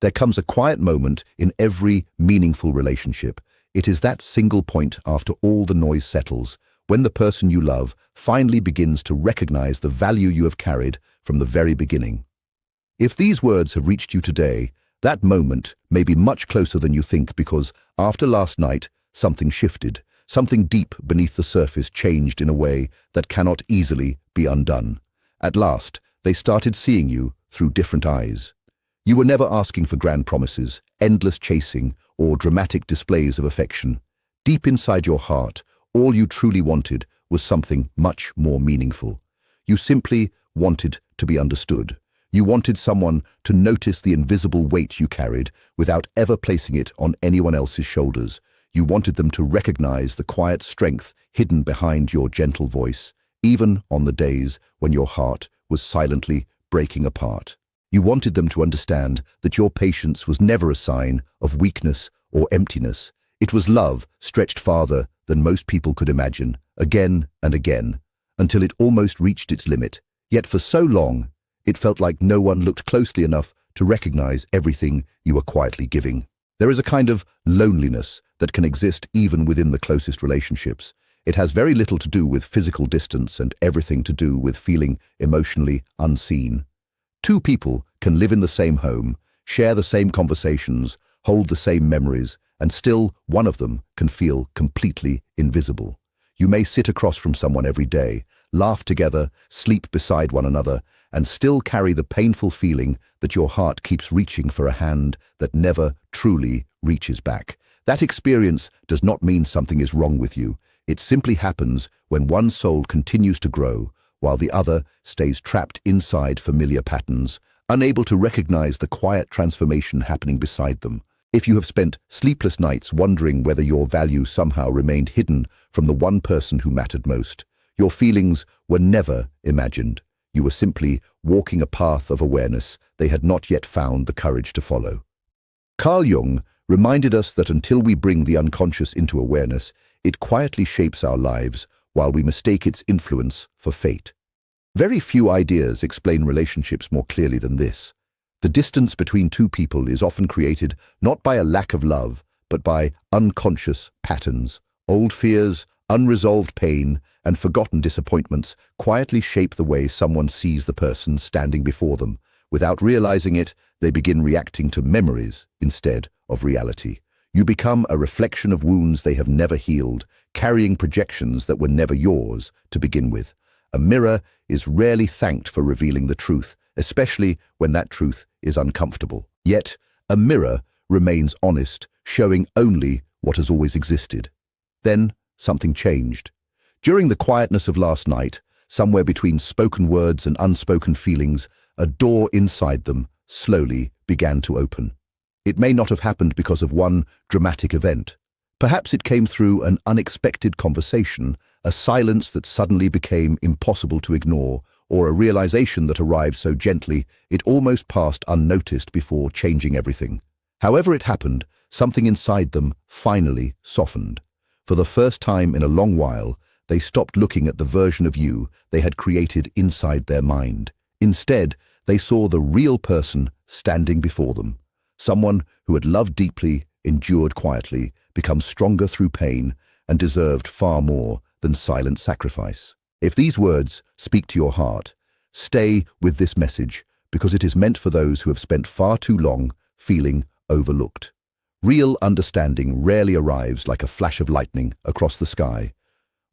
There comes a quiet moment in every meaningful relationship. It is that single point after all the noise settles, when the person you love finally begins to recognize the value you have carried from the very beginning. If these words have reached you today, that moment may be much closer than you think, because after last night, something shifted. Something deep beneath the surface changed in a way that cannot easily be undone. At last, they started seeing you through different eyes. You were never asking for grand promises, endless chasing, or dramatic displays of affection. Deep inside your heart, all you truly wanted was something much more meaningful. You simply wanted to be understood. You wanted someone to notice the invisible weight you carried without ever placing it on anyone else's shoulders. You wanted them to recognize the quiet strength hidden behind your gentle voice, even on the days when your heart was silently breaking apart. You wanted them to understand that your patience was never a sign of weakness or emptiness. It was love stretched farther than most people could imagine, again and again, until it almost reached its limit. Yet for so long, it felt like no one looked closely enough to recognize everything you were quietly giving. There is a kind of loneliness that can exist even within the closest relationships. It has very little to do with physical distance and everything to do with feeling emotionally unseen. Two people can live in the same home, share the same conversations, hold the same memories, and still one of them can feel completely invisible. You may sit across from someone every day, laugh together, sleep beside one another, and still carry the painful feeling that your heart keeps reaching for a hand that never truly reaches back. That experience does not mean something is wrong with you. It simply happens when one soul continues to grow, while the other stays trapped inside familiar patterns, unable to recognize the quiet transformation happening beside them. If you have spent sleepless nights wondering whether your value somehow remained hidden from the one person who mattered most, your feelings were never imagined. You were simply walking a path of awareness they had not yet found the courage to follow. Carl Jung reminded us that until we bring the unconscious into awareness, it quietly shapes our lives while we mistake its influence for fate. Very few ideas explain relationships more clearly than this. The distance between two people is often created not by a lack of love, but by unconscious patterns. Old fears, unresolved pain, and forgotten disappointments quietly shape the way someone sees the person standing before them. Without realizing it, they begin reacting to memories instead of reality. You become a reflection of wounds they have never healed, carrying projections that were never yours to begin with. A mirror is rarely thanked for revealing the truth, especially when that truth is uncomfortable. Yet, a mirror remains honest, showing only what has always existed. Then, something changed. During the quietness of last night, somewhere between spoken words and unspoken feelings, a door inside them slowly began to open. It may not have happened because of one dramatic event. Perhaps it came through an unexpected conversation, a silence that suddenly became impossible to ignore, or a realization that arrived so gently it almost passed unnoticed before changing everything. However it happened, something inside them finally softened. For the first time in a long while, they stopped looking at the version of you they had created inside their mind. Instead, they saw the real person standing before them. Someone who had loved deeply, endured quietly, become stronger through pain, and deserved far more than silent sacrifice. If these words speak to your heart, stay with this message, because it is meant for those who have spent far too long feeling overlooked. Real understanding rarely arrives like a flash of lightning across the sky.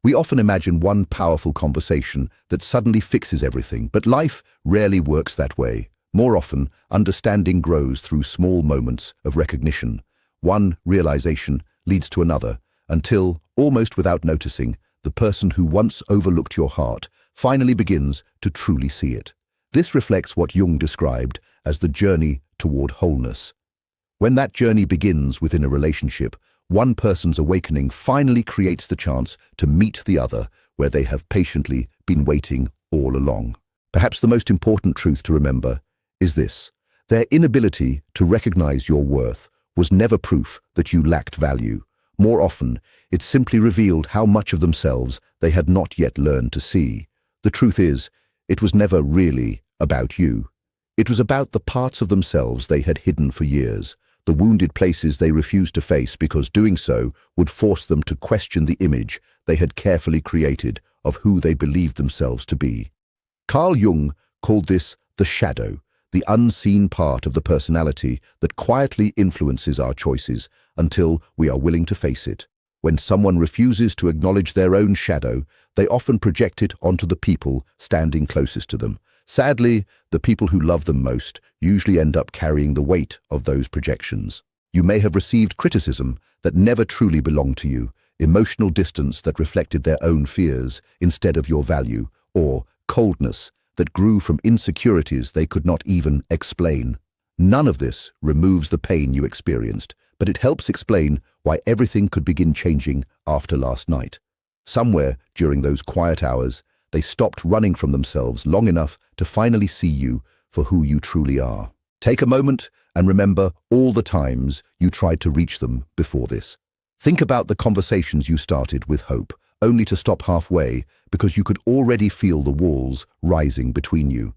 We often imagine one powerful conversation that suddenly fixes everything, but life rarely works that way. More often, understanding grows through small moments of recognition. One realization leads to another, until, almost without noticing, the person who once overlooked your heart finally begins to truly see it. This reflects what Jung described as the journey toward wholeness. When that journey begins within a relationship, one person's awakening finally creates the chance to meet the other where they have patiently been waiting all along. Perhaps the most important truth to remember is this: their inability to recognize your worth was never proof that you lacked value. More often, it simply revealed how much of themselves they had not yet learned to see. The truth is, it was never really about you. It was about the parts of themselves they had hidden for years, the wounded places they refused to face because doing so would force them to question the image they had carefully created of who they believed themselves to be. Carl Jung called this the shadow, the unseen part of the personality that quietly influences our choices until we are willing to face it. When someone refuses to acknowledge their own shadow, they often project it onto the people standing closest to them. Sadly, the people who love them most usually end up carrying the weight of those projections. You may have received criticism that never truly belonged to you, emotional distance that reflected their own fears instead of your value, or coldness that grew from insecurities they could not even explain. None of this removes the pain you experienced, but it helps explain why everything could begin changing after last night. Somewhere during those quiet hours, they stopped running from themselves long enough to finally see you for who you truly are. Take a moment and remember all the times you tried to reach them before this. Think about the conversations you started with hope, only to stop halfway because you could already feel the walls rising between you.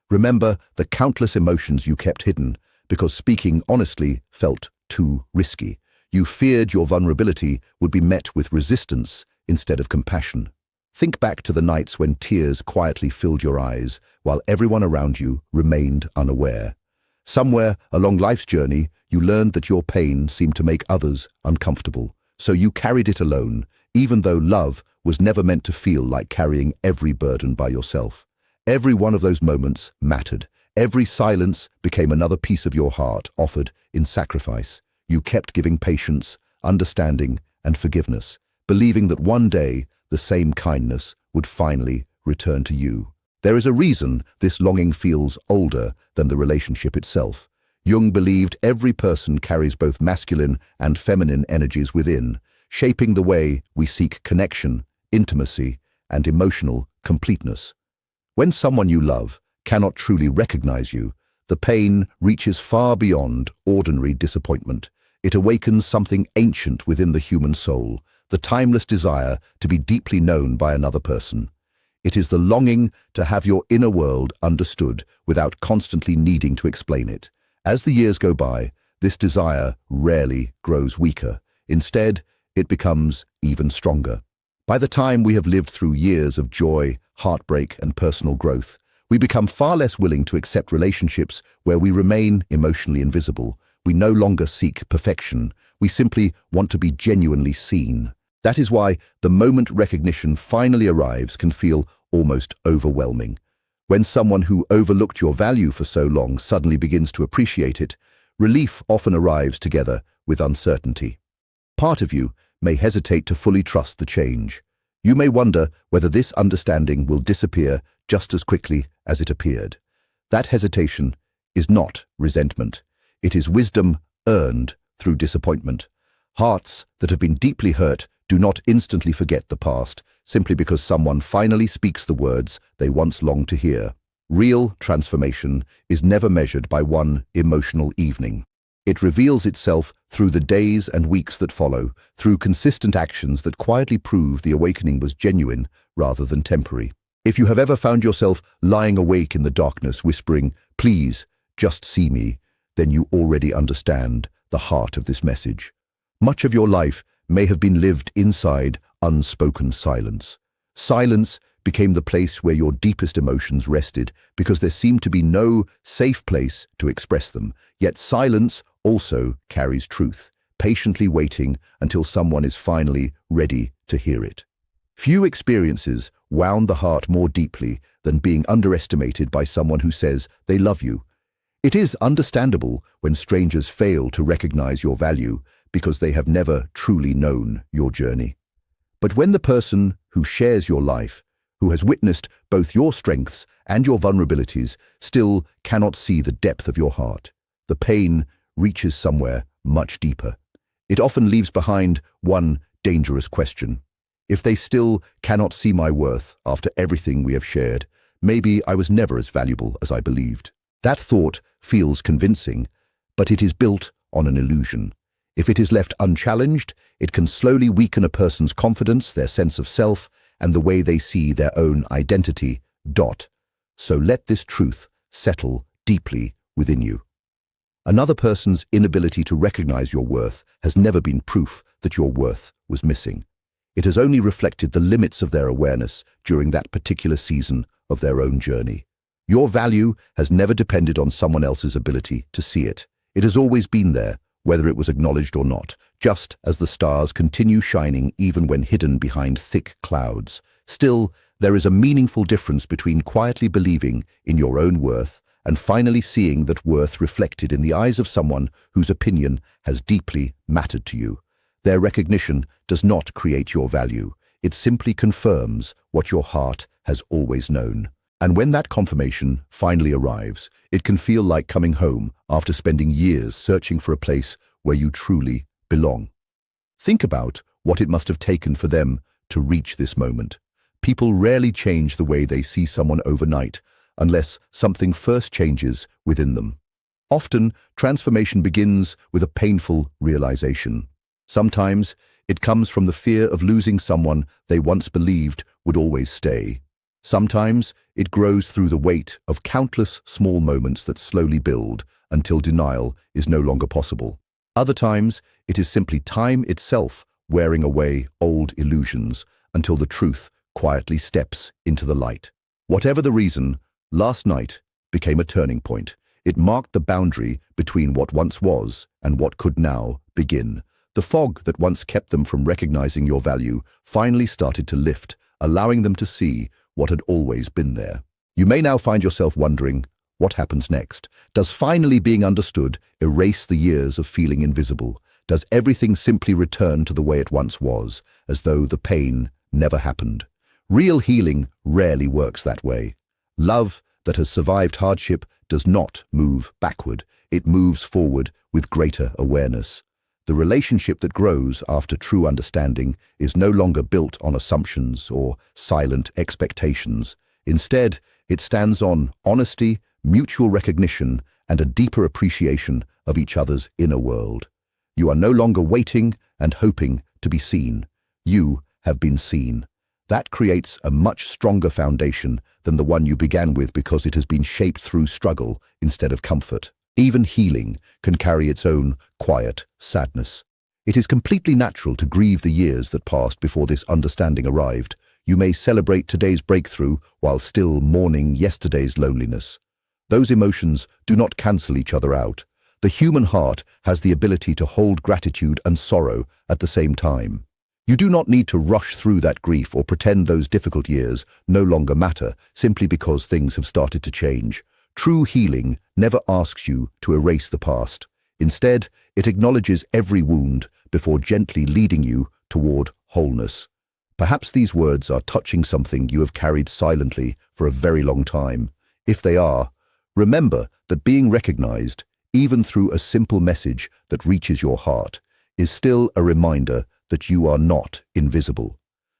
Remember the countless emotions you kept hidden because speaking honestly felt too risky. You feared your vulnerability would be met with resistance instead of compassion. Think back to the nights when tears quietly filled your eyes while everyone around you remained unaware. Somewhere along life's journey, you learned that your pain seemed to make others uncomfortable, so you carried it alone, even though love was never meant to feel like carrying every burden by yourself. Every one of those moments mattered. Every silence became another piece of your heart offered in sacrifice. You kept giving patience, understanding, and forgiveness, believing that one day the same kindness would finally return to you. There is a reason this longing feels older than the relationship itself. Jung believed every person carries both masculine and feminine energies within, shaping the way we seek connection, intimacy, and emotional completeness. When someone you love cannot truly recognize you, the pain reaches far beyond ordinary disappointment. It awakens something ancient within the human soul, the timeless desire to be deeply known by another person. It is the longing to have your inner world understood without constantly needing to explain it. As the years go by, this desire rarely grows weaker. Instead, it becomes even stronger. By the time we have lived through years of joy, heartbreak, and personal growth, we become far less willing to accept relationships where we remain emotionally invisible. We no longer seek perfection. We simply want to be genuinely seen. That is why the moment recognition finally arrives can feel almost overwhelming. When someone who overlooked your value for so long suddenly begins to appreciate it, relief often arrives together with uncertainty. Part of you may hesitate to fully trust the change. You may wonder whether this understanding will disappear just as quickly as it appeared. That hesitation is not resentment. It is wisdom earned through disappointment. Hearts that have been deeply hurt do not instantly forget the past simply because someone finally speaks the words they once longed to hear. Real transformation is never measured by one emotional evening. It reveals itself through the days and weeks that follow, through consistent actions that quietly prove the awakening was genuine rather than temporary. If you have ever found yourself lying awake in the darkness whispering, "Please, just see me," then you already understand the heart of this message. Much of your life may have been lived inside unspoken silence. Silence became the place where your deepest emotions rested because there seemed to be no safe place to express them. Yet silence also carries truth, patiently waiting until someone is finally ready to hear it. Few experiences wound the heart more deeply than being underestimated by someone who says they love you. It is understandable when strangers fail to recognize your value because they have never truly known your journey. But when the person who shares your life, who has witnessed both your strengths and your vulnerabilities, still cannot see the depth of your heart, the pain reaches somewhere much deeper. It often leaves behind one dangerous question. If they still cannot see my worth after everything we have shared, maybe I was never as valuable as I believed. That thought feels convincing, but it is built on an illusion. If it is left unchallenged, it can slowly weaken a person's confidence, their sense of self, and the way they see their own identity. So let this truth settle deeply within you. Another person's inability to recognize your worth has never been proof that your worth was missing. It has only reflected the limits of their awareness during that particular season of their own journey. Your value has never depended on someone else's ability to see it. It has always been there, whether it was acknowledged or not, just as the stars continue shining even when hidden behind thick clouds. Still, there is a meaningful difference between quietly believing in your own worth and finally seeing that worth reflected in the eyes of someone whose opinion has deeply mattered to you. Their recognition does not create your value. It simply confirms what your heart has always known. And when that confirmation finally arrives, it can feel like coming home after spending years searching for a place where you truly belong. Think about what it must have taken for them to reach this moment. People rarely change the way they see someone overnight unless something first changes within them. Often, transformation begins with a painful realization. Sometimes, it comes from the fear of losing someone they once believed would always stay. Sometimes, it grows through the weight of countless small moments that slowly build until denial is no longer possible. Other times, it is simply time itself wearing away old illusions until the truth quietly steps into the light. Whatever the reason, last night became a turning point. It marked the boundary between what once was and what could now begin. The fog that once kept them from recognizing your value finally started to lift, allowing them to see what had always been there. You may now find yourself wondering, what happens next? Does finally being understood erase the years of feeling invisible? Does everything simply return to the way it once was, as though the pain never happened? Real healing rarely works that way. Love that has survived hardship does not move backward. It moves forward with greater awareness. The relationship that grows after true understanding is no longer built on assumptions or silent expectations. Instead, it stands on honesty, mutual recognition, and a deeper appreciation of each other's inner world. You are no longer waiting and hoping to be seen. You have been seen. That creates a much stronger foundation than the one you began with because it has been shaped through struggle instead of comfort. Even healing can carry its own quiet sadness. It is completely natural to grieve the years that passed before this understanding arrived. You may celebrate today's breakthrough while still mourning yesterday's loneliness. Those emotions do not cancel each other out. The human heart has the ability to hold gratitude and sorrow at the same time. You do not need to rush through that grief or pretend those difficult years no longer matter simply because things have started to change. True healing never asks you to erase the past. Instead, it acknowledges every wound before gently leading you toward wholeness. Perhaps these words are touching something you have carried silently for a very long time. If they are, remember that being recognized, even through a simple message that reaches your heart, is still a reminder that you are not invisible.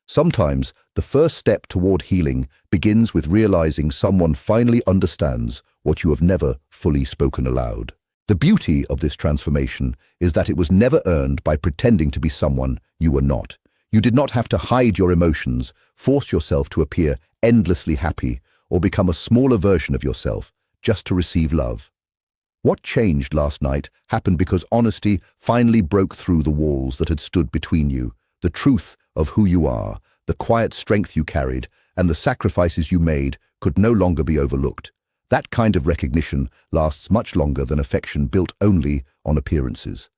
Sometimes, the first step toward healing begins with realizing someone finally understands what you have never fully spoken aloud. The beauty of this transformation is that it was never earned by pretending to be someone you were not. You did not have to hide your emotions, force yourself to appear endlessly happy, or become a smaller version of yourself just to receive love. What changed last night happened because honesty finally broke through the walls that had stood between you. The truth of who you are, the quiet strength you carried, and the sacrifices you made could no longer be overlooked. That kind of recognition lasts much longer than affection built only on appearances.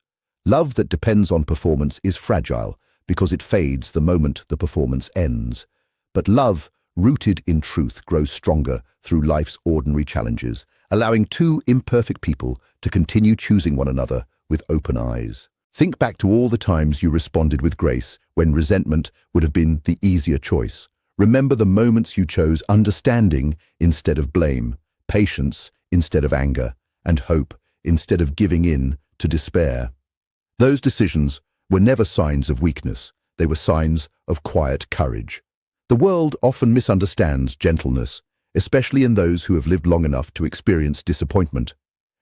Love that depends on performance is fragile because it fades the moment the performance ends. But love rooted in truth grows stronger through life's ordinary challenges, allowing two imperfect people to continue choosing one another with open eyes. Think back to all the times you responded with grace when resentment would have been the easier choice. Remember the moments you chose understanding instead of blame, patience instead of anger, and hope instead of giving in to despair. Those decisions were never signs of weakness. They were signs of quiet courage. The world often misunderstands gentleness, especially in those who have lived long enough to experience disappointment.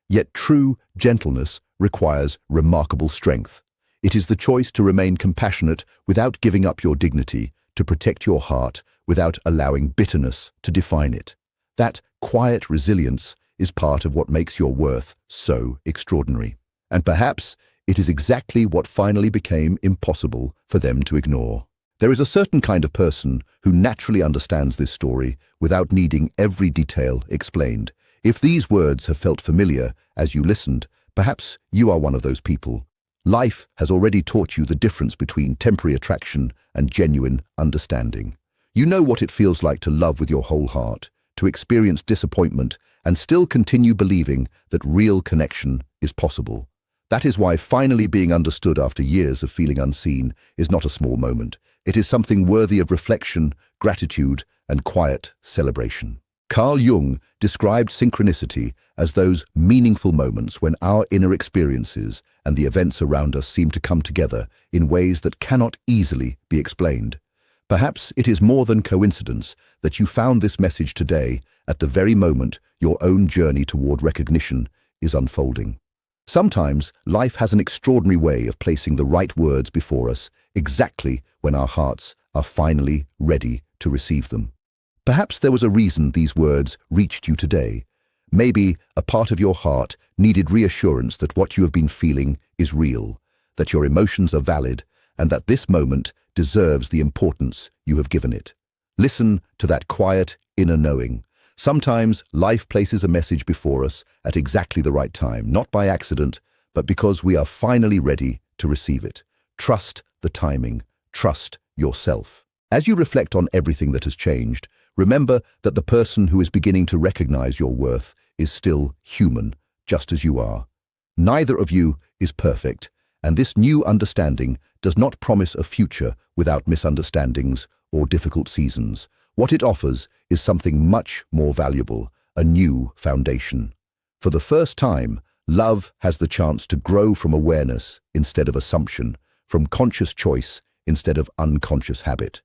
Yet true gentleness requires remarkable strength. It is the choice to remain compassionate without giving up your dignity, to protect your heart without allowing bitterness to define it. That quiet resilience is part of what makes your worth so extraordinary. And perhaps it is exactly what finally became impossible for them to ignore. There is a certain kind of person who naturally understands this story without needing every detail explained. If these words have felt familiar as you listened, perhaps you are one of those people. Life has already taught you the difference between temporary attraction and genuine understanding. You know what it feels like to love with your whole heart, to experience disappointment, and still continue believing that real connection is possible. That is why finally being understood after years of feeling unseen is not a small moment. It is something worthy of reflection, gratitude, and quiet celebration. Carl Jung described synchronicity as those meaningful moments when our inner experiences and the events around us seem to come together in ways that cannot easily be explained. Perhaps it is more than coincidence that you found this message today at the very moment your own journey toward recognition is unfolding. Sometimes life has an extraordinary way of placing the right words before us exactly when our hearts are finally ready to receive them. Perhaps there was a reason these words reached you today. Maybe a part of your heart needed reassurance that what you have been feeling is real, that your emotions are valid, and that this moment deserves the importance you have given it. Listen to that quiet inner knowing. Sometimes life places a message before us at exactly the right time, not by accident, but because we are finally ready to receive it. Trust the timing. Trust yourself. As you reflect on everything that has changed, remember that the person who is beginning to recognize your worth is still human, just as you are. Neither of you is perfect, and this new understanding does not promise a future without misunderstandings or difficult seasons. What it offers is something much more valuable, a new foundation. For the first time, love has the chance to grow from awareness instead of assumption, from conscious choice instead of unconscious habit.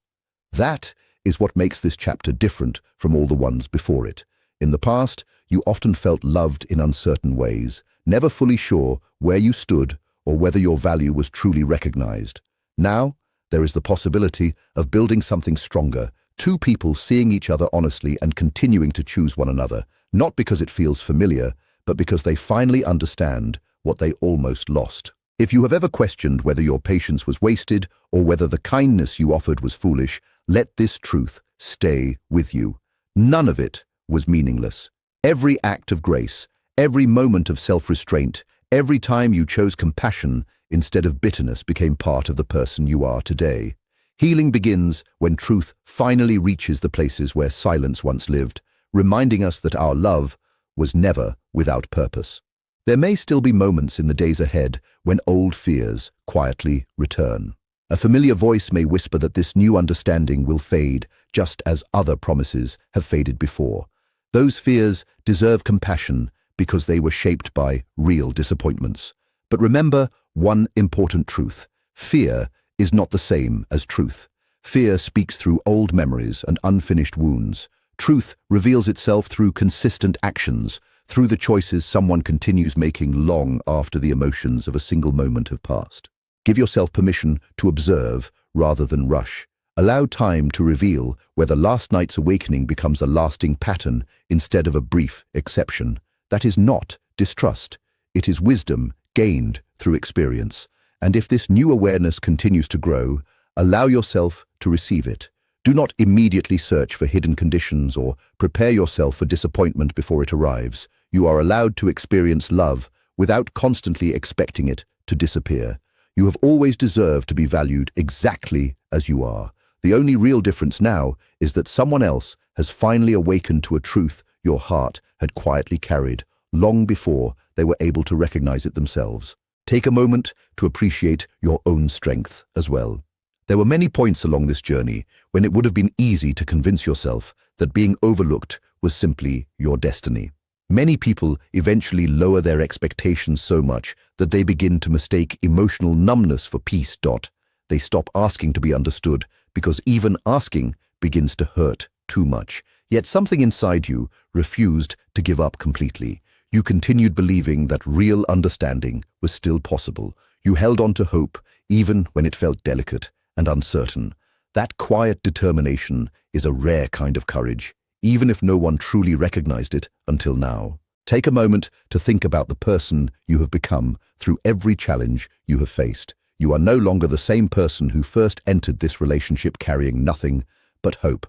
That is what makes this chapter different from all the ones before it. In the past, you often felt loved in uncertain ways, never fully sure where you stood or whether your value was truly recognized. Now, there is the possibility of building something stronger, two people seeing each other honestly and continuing to choose one another, not because it feels familiar, but because they finally understand what they almost lost. If you have ever questioned whether your patience was wasted or whether the kindness you offered was foolish, let this truth stay with you. None of it was meaningless. Every act of grace, every moment of self-restraint, every time you chose compassion instead of bitterness became part of the person you are today. Healing begins when truth finally reaches the places where silence once lived, reminding us that our love was never without purpose. There may still be moments in the days ahead when old fears quietly return. A familiar voice may whisper that this new understanding will fade, just as other promises have faded before. Those fears deserve compassion because they were shaped by real disappointments. But remember one important truth. Fear is not the same as truth. Fear speaks through old memories and unfinished wounds. Truth reveals itself through consistent actions, through the choices someone continues making long after the emotions of a single moment have passed. Give yourself permission to observe rather than rush. Allow time to reveal whether last night's awakening becomes a lasting pattern instead of a brief exception. That is not distrust. It is wisdom gained through experience. And if this new awareness continues to grow, allow yourself to receive it. Do not immediately search for hidden conditions or prepare yourself for disappointment before it arrives. You are allowed to experience love without constantly expecting it to disappear. You have always deserved to be valued exactly as you are. The only real difference now is that someone else has finally awakened to a truth your heart had quietly carried long before they were able to recognize it themselves. Take a moment to appreciate your own strength as well. There were many points along this journey when it would have been easy to convince yourself that being overlooked was simply your destiny. Many people eventually lower their expectations so much that they begin to mistake emotional numbness for peace. They stop asking to be understood because even asking begins to hurt too much. Yet something inside you refused to give up completely. You continued believing that real understanding was still possible. You held on to hope even when it felt delicate and uncertain. That quiet determination is a rare kind of courage, even if no one truly recognized it until now. Take a moment to think about the person you have become through every challenge you have faced. You are no longer the same person who first entered this relationship carrying nothing but hope.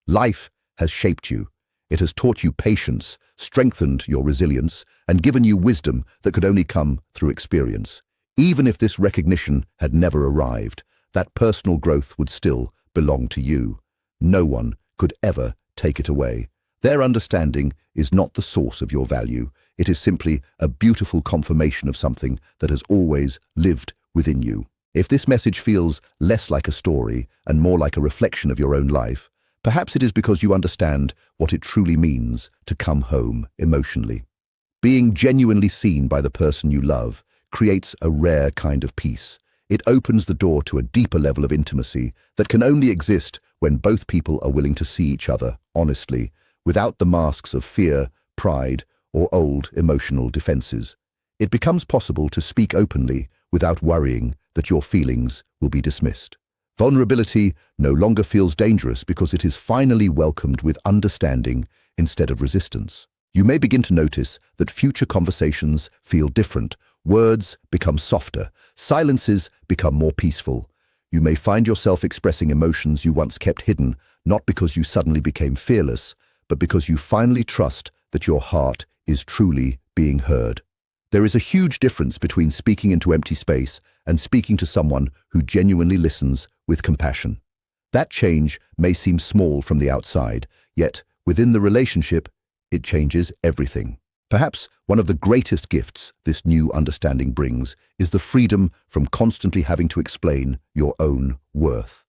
Life has shaped you. It has taught you patience, strengthened your resilience, and given you wisdom that could only come through experience. Even if this recognition had never arrived, that personal growth would still belong to you. No one could ever take it away. Their understanding is not the source of your value. It is simply a beautiful confirmation of something that has always lived within you. If this message feels less like a story and more like a reflection of your own life, perhaps it is because you understand what it truly means to come home emotionally. Being genuinely seen by the person you love creates a rare kind of peace. It opens the door to a deeper level of intimacy that can only exist when both people are willing to see each other honestly, without the masks of fear, pride, or old emotional defenses. It becomes possible to speak openly without worrying that your feelings will be dismissed. Vulnerability no longer feels dangerous because it is finally welcomed with understanding instead of resistance. You may begin to notice that future conversations feel different. Words become softer. Silences become more peaceful. You may find yourself expressing emotions you once kept hidden, not because you suddenly became fearless, but because you finally trust that your heart is truly being heard. There is a huge difference between speaking into empty space and speaking to someone who genuinely listens with compassion. That change may seem small from the outside, yet within the relationship, it changes everything. Perhaps one of the greatest gifts this new understanding brings is the freedom from constantly having to explain your own worth.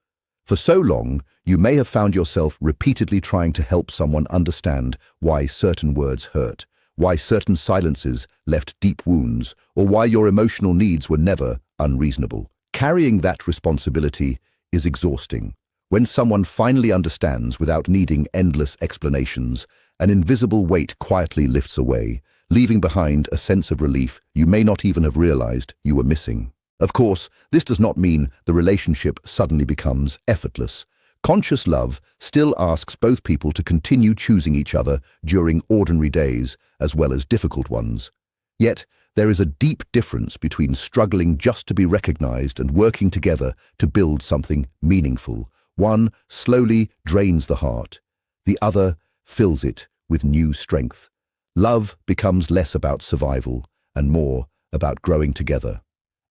For so long, you may have found yourself repeatedly trying to help someone understand why certain words hurt, why certain silences left deep wounds, or why your emotional needs were never unreasonable. Carrying that responsibility is exhausting. When someone finally understands without needing endless explanations, an invisible weight quietly lifts away, leaving behind a sense of relief you may not even have realized you were missing. Of course, this does not mean the relationship suddenly becomes effortless. Conscious love still asks both people to continue choosing each other during ordinary days as well as difficult ones. Yet, there is a deep difference between struggling just to be recognized and working together to build something meaningful. One slowly drains the heart. The other fills it with new strength. Love becomes less about survival and more about growing together.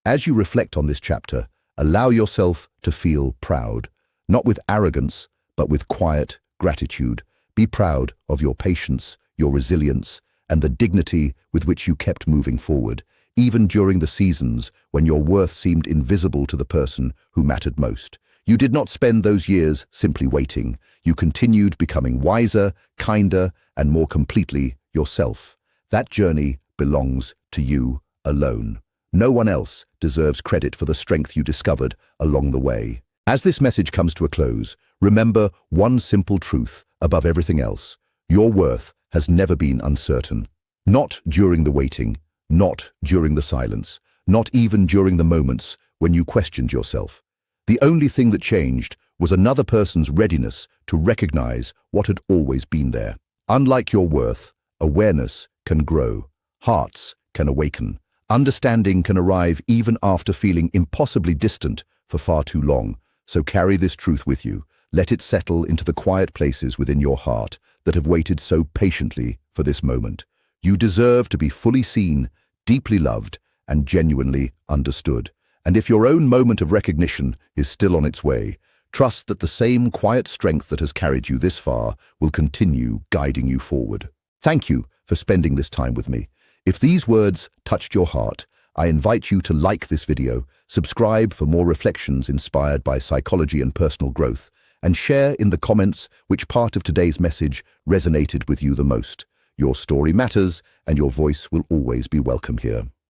As you reflect on this chapter, allow yourself to feel proud, not with arrogance, but with quiet gratitude. Be proud of your patience, your resilience, and the dignity with which you kept moving forward, even during the seasons when your worth seemed invisible to the person who mattered most. You did not spend those years simply waiting. You continued becoming wiser, kinder, and more completely yourself. That journey belongs to you alone. No one else deserves credit for the strength you discovered along the way. As this message comes to a close, remember one simple truth above everything else. Your worth has never been uncertain. Not during the waiting, not during the silence, not even during the moments when you questioned yourself. The only thing that changed was another person's readiness to recognize what had always been there. Unlike your worth, awareness can grow, hearts can awaken, understanding can arrive even after feeling impossibly distant for far too long. So carry this truth with you. Let it settle into the quiet places within your heart that have waited so patiently for this moment. You deserve to be fully seen, deeply loved, and genuinely understood. And if your own moment of recognition is still on its way, trust that the same quiet strength that has carried you this far will continue guiding you forward. Thank you for spending this time with me. If these words touched your heart, I invite you to like this video, subscribe for more reflections inspired by psychology and personal growth, and share in the comments which part of today's message resonated with you the most. Your story matters, and your voice will always be welcome here.